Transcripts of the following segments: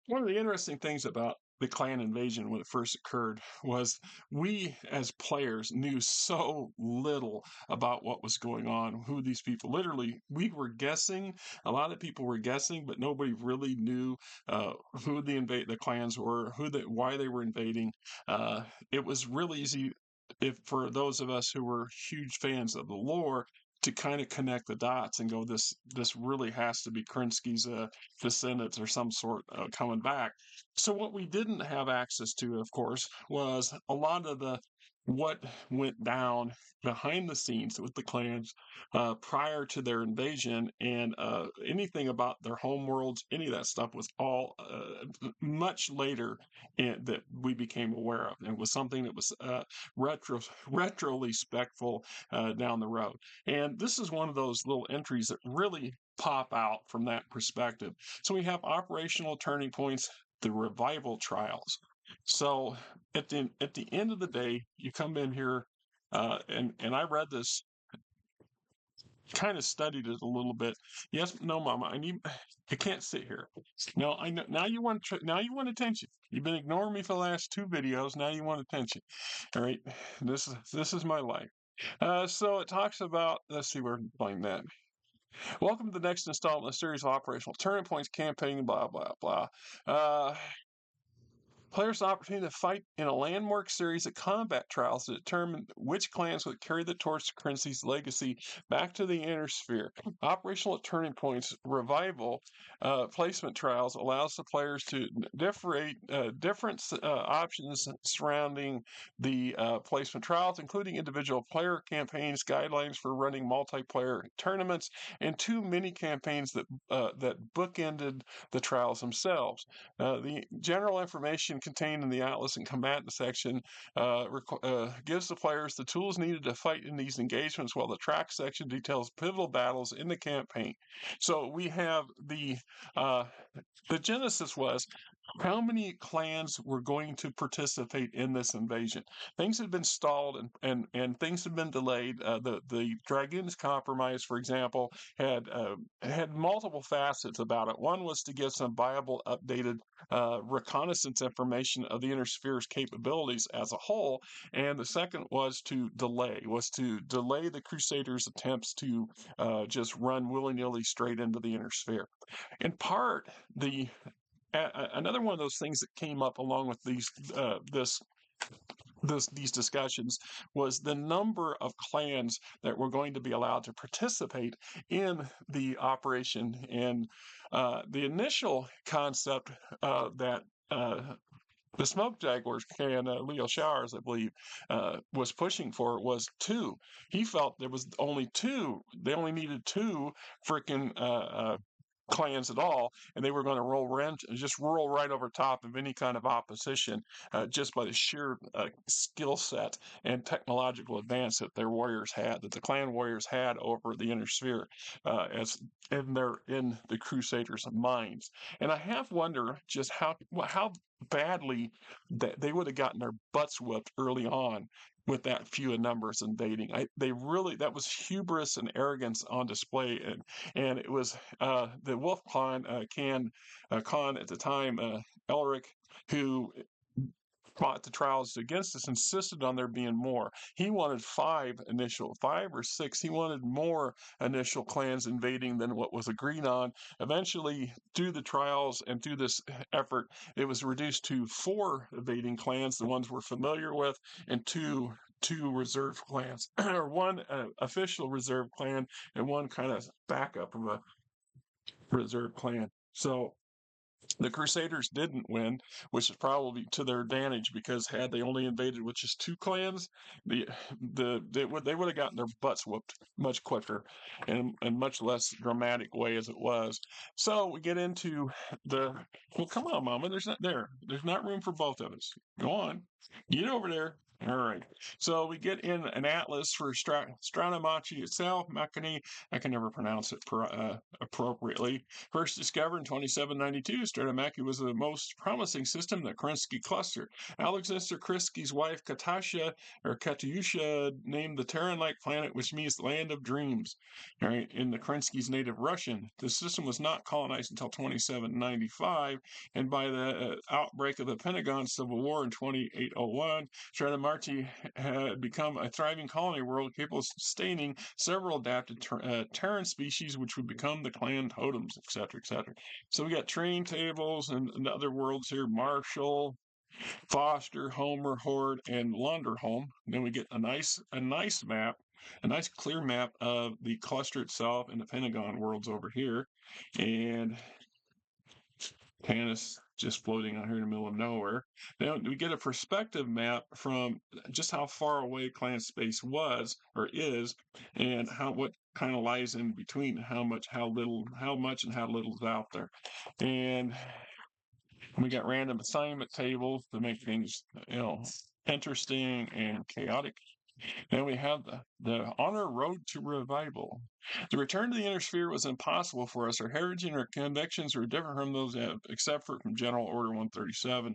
One of the interesting things about the clan invasion when it first occurred was we as players knew so little about what was going on, who these people literally we were guessing. A lot of people were guessing, but nobody really knew who the clans were, why they were invading. It was really easy if for those of us who were huge fans of the lore to kind of connect the dots and go, this really has to be Kerensky's descendants or some sort coming back. So what we didn't have access to, of course, was a lot of the what went down behind the scenes with the clans prior to their invasion, and anything about their home worlds, any of that stuff was all much later that we became aware of, and was something that was retroly specful down the road. And this is one of those little entries that really pop out from that perspective. So we have operational turning points, the revival trials. So at the end of the day, you come in here, and I read this, kind of studied it a little bit. Yes, no, Mama, I can't sit here. No, I know now now you want attention. You've been ignoring me for the last two videos. Now you want attention. All right, this is my life. So it talks about, let's see where to find that. Welcome to the next installment of the series of operational turning points campaign, blah, blah, blah. Players the opportunity to fight in a landmark series of combat trials to determine which clans would carry the torch to Kerensky's legacy back to the inner sphere. Operational turning points revival placement trials allows the players to different options surrounding the placement trials, including individual player campaigns, guidelines for running multiplayer tournaments, and two mini campaigns that bookended the trials themselves. The general information contained in the Atlas and Combatant section gives the players the tools needed to fight in these engagements, while the track section details pivotal battles in the campaign. So we have the genesis was how many clans were going to participate in this invasion. Things had been stalled and things had been delayed. The Dragoons Compromise, for example, had multiple facets about it. One was to give some viable, updated reconnaissance information of the inner sphere's capabilities as a whole, and the second was to delay the Crusaders' attempts to just run willy nilly straight into the inner sphere. In part, another one of those things that came up along with these discussions was the number of clans that were going to be allowed to participate in the operation. And the initial concept that the Smoke Jaguars clan, Leo Showers, I believe, was pushing for was two. He felt there was only two. They only needed two freaking clans at all, and they were going to just roll right over top of any kind of opposition, just by the sheer skill set and technological advance that that the clan warriors had over the inner sphere, as in the Crusaders' minds. And I have wondered just how badly that they would have gotten their butts whipped early on with that few in numbers invading. That was hubris and arrogance on display, and it was the Wolf Khan at the time, Elric, who fought the trials against us, insisted on there being more. He wanted five or six. He wanted more initial clans invading than what was agreed on. Eventually, through the trials and through this effort, it was reduced to four invading clans, the ones we're familiar with, and two reserve clans, or one official reserve clan and one kind of backup of a reserve clan. So the Crusaders didn't win, which is probably to their advantage, because had they only invaded with just two clans, they would have gotten their butts whooped much quicker and much less dramatic way as it was. So we get into the well, come on, Mama. There's not room for both of us. Go on, get over there. All right. So we get in an atlas for Stratomachi itself, Makani. I can never pronounce it appropriately. First discovered in 2792, Stratomachy was the most promising system in the Kerensky cluster. Alexander Kerensky's wife, Katyusha, named the Terran-like planet, which means land of dreams, right, in the Kerensky's native Russian. The system was not colonized until 2795, and by the outbreak of the Pentagon Civil War in 2801, Stratomachy had become a thriving colony world capable of sustaining several adapted Terran species, which would become the clan totems, etc., etc. So we got train tables and other worlds here: Marshall, Foster, Homer, Horde, and Launderholm. Then we get a nice map, a nice clear map of the cluster itself and the Pentagon worlds over here, and Tanis just floating out here in the middle of nowhere. Then we get a perspective map from just how far away clan space was or is, and what kind of lies in between, how much and how little is out there. And we got random assignment tables to make things, interesting and chaotic. Then we have the honor road to revival. The return to the inner sphere was impossible for us. Our heritage and our convictions were different from those, except for from General Order 137.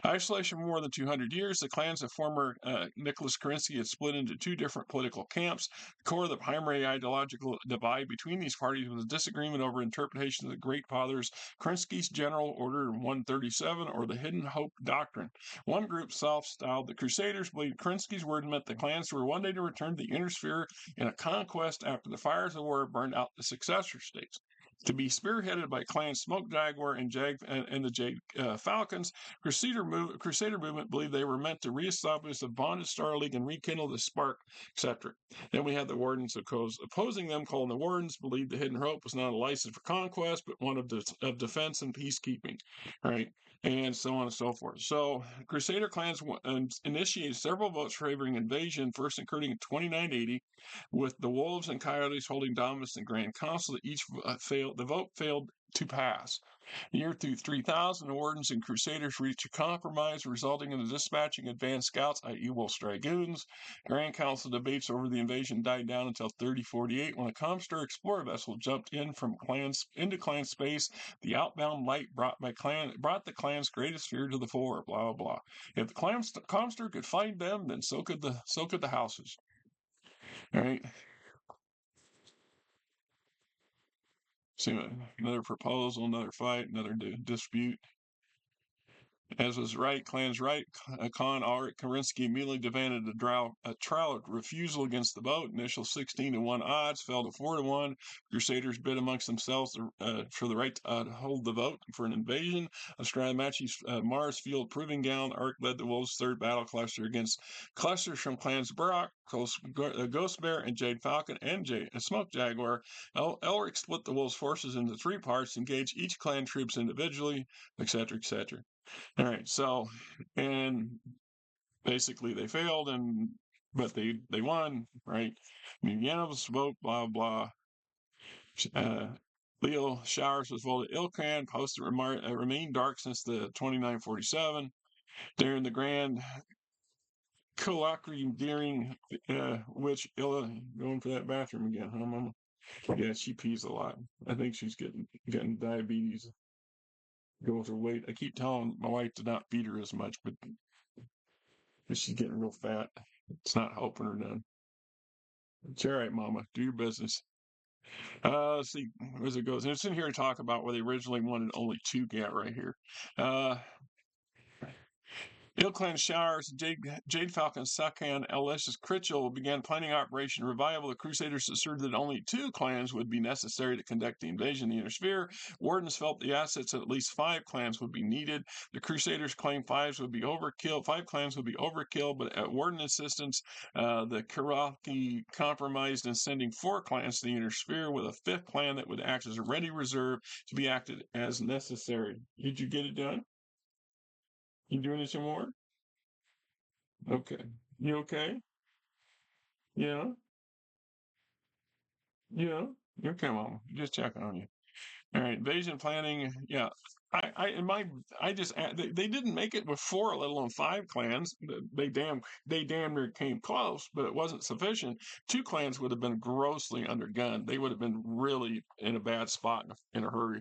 Isolation for more than 200 years, the clans of former Nicholas Kerensky had split into two different political camps. The core of the primary ideological divide between these parties was a disagreement over interpretation of the Great Fathers Kerensky's General Order 137, or the Hidden Hope Doctrine. One group, self-styled the Crusaders, believed Kerensky's word meant the clans were one day to return to the inner sphere in a conquest after the fires of war burned out the successor states. To be spearheaded by Clan Smoke Jaguar and the Jade Falcons, Crusader movement believed they were meant to reestablish the bonded Star League and rekindle the spark, etc. Then we had the Wardens opposing them, calling the Wardens, believed the Hidden Hope was not a license for conquest, but one of defense and peacekeeping, right? And so on and so forth. So Crusader clans initiated several votes favoring invasion, first occurring in 2980, with the Wolves and Coyotes holding dominance in Grand Council. The vote failed to pass. The year 3000, the Wardens and Crusaders reached a compromise, resulting in the dispatching advanced scouts, i.e. Wolf Dragoons. Grand Council debates over the invasion died down until 3048, when a Comstar explorer vessel jumped in from into clan space. The outbound light brought the clan's greatest fear to the fore. Blah blah blah. If the Comstar could find them, then so could the houses. All right. See, another proposal, another fight, another dispute. As was right, clans right, Khan Ulrich Kerensky immediately demanded a trial of refusal against the vote. Initial 16-1 odds fell to 4-1. Crusaders bid amongst themselves for the right to hold the vote for an invasion. Stratomachy's Mars Field Proving Ground arc led the Wolves' third battle cluster against clusters from clans Barak, Ghost Bear, and Jade Falcon, and Smoke Jaguar. Elric split the Wolves' forces into three parts, engaged each clan troops individually, etc., etc. All right, so, and basically they failed, but they won, right? Unanimous vote, blah blah. Leo Showers was voted Ilkhan. Post remained dark since the 2947. During the Grand Colloquy during which Illa going for that bathroom again, huh, Mama? Yeah, she pees a lot. I think she's getting diabetes. Goes her weight. I keep telling my wife to not feed her as much, but she's getting real fat. It's not helping her none. It's all right, Mama. Do your business. Let's see as it goes. And it's in here to talk about where they originally wanted only two get right here. Ilklan Showers, Jade Falcon, Sakan, Alessius Critchell began planning Operation Revival. The Crusaders asserted that only two clans would be necessary to conduct the invasion of the Inner Sphere. Wardens felt the assets of at least 5 clans would be needed. The Crusaders claimed 5 would be overkill. 5 clans would be overkill, but at Warden insistence, the Kerensky compromised in sending 4 clans to the Inner Sphere with a 5th clan that would act as a ready reserve to be acted as necessary. Did you get it done? You doing any more? Okay. You okay? Yeah. Yeah. Okay, Mama. Just checking on you. All right. Invasion planning. Yeah. I just they didn't make it with 4, let alone 5 clans. They damn near came close, but it wasn't sufficient. 2 clans would have been grossly undergunned. They would have been really in a bad spot in a hurry.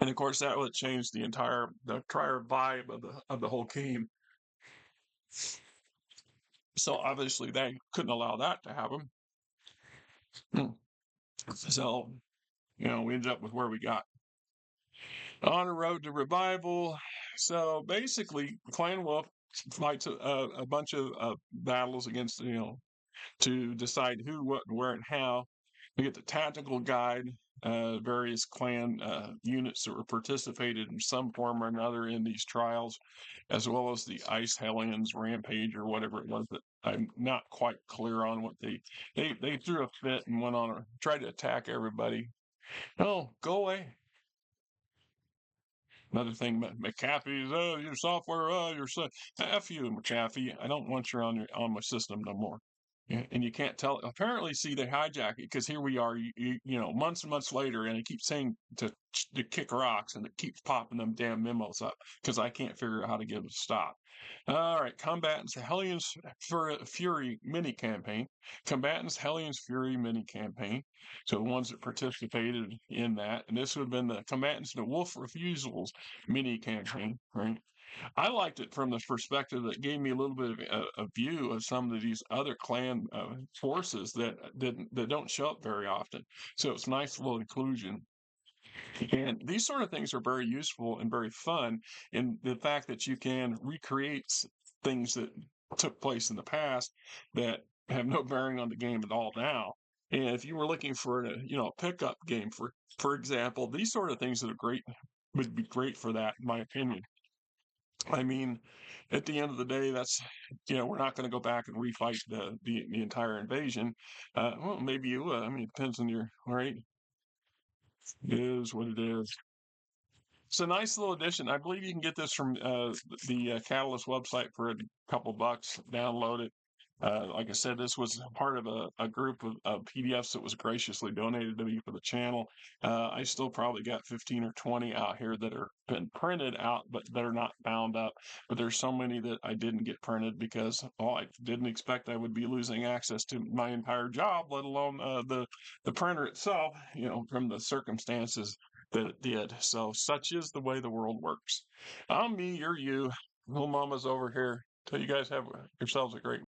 And of course, that would change the entire vibe of the whole game. So obviously, they couldn't allow that to happen. So we ended up with where we got. On the road to revival. So basically, Clan Wolf fights a bunch of battles against, to decide who, what, where, and how. We get the tactical guide, various clan units that were participated in some form or another in these trials, as well as the Ice Hellions rampage or whatever it was that I'm not quite clear on what they threw a fit and went on tried to attack everybody. Oh, go away. Another thing, McAfee's, oh, your software, oh, your F you, McAfee. I don't want you on my system no more. And you can't tell. Apparently, see, they hijack it because here we are, months and months later, and it keeps saying to kick rocks, and it keeps popping them damn memos up because I can't figure out how to get it to stop. All right, combatants, Hellion's Fury mini campaign. Combatants, Hellion's Fury mini campaign. So the ones that participated in that, and this would have been the combatants, the Wolf Refusals mini campaign, right? I liked it from the perspective that gave me a little bit of a view of some of these other clan forces that don't show up very often. So it's nice little inclusion. And these sort of things are very useful and very fun in the fact that you can recreate things that took place in the past that have no bearing on the game at all now. And if you were looking for a pickup game, for example, these sort of things that are great would be great for that, in my opinion. I mean, at the end of the day, that's we're not going to go back and refight the entire invasion. Well, maybe you will. I mean, it depends on your right. It is what it is. It's a nice little addition. I believe you can get this from the Catalyst website for a couple bucks. Download it. Like I said, this was part of a group of PDFs that was graciously donated to me for the channel. I still probably got 15 or 20 out here that are been printed out, but they're not bound up. But there's so many that I didn't get printed because I didn't expect I would be losing access to my entire job, let alone the printer itself. From the circumstances that it did. So such is the way the world works. I'm me, you're you. Little mama's over here. So you guys have yourselves a great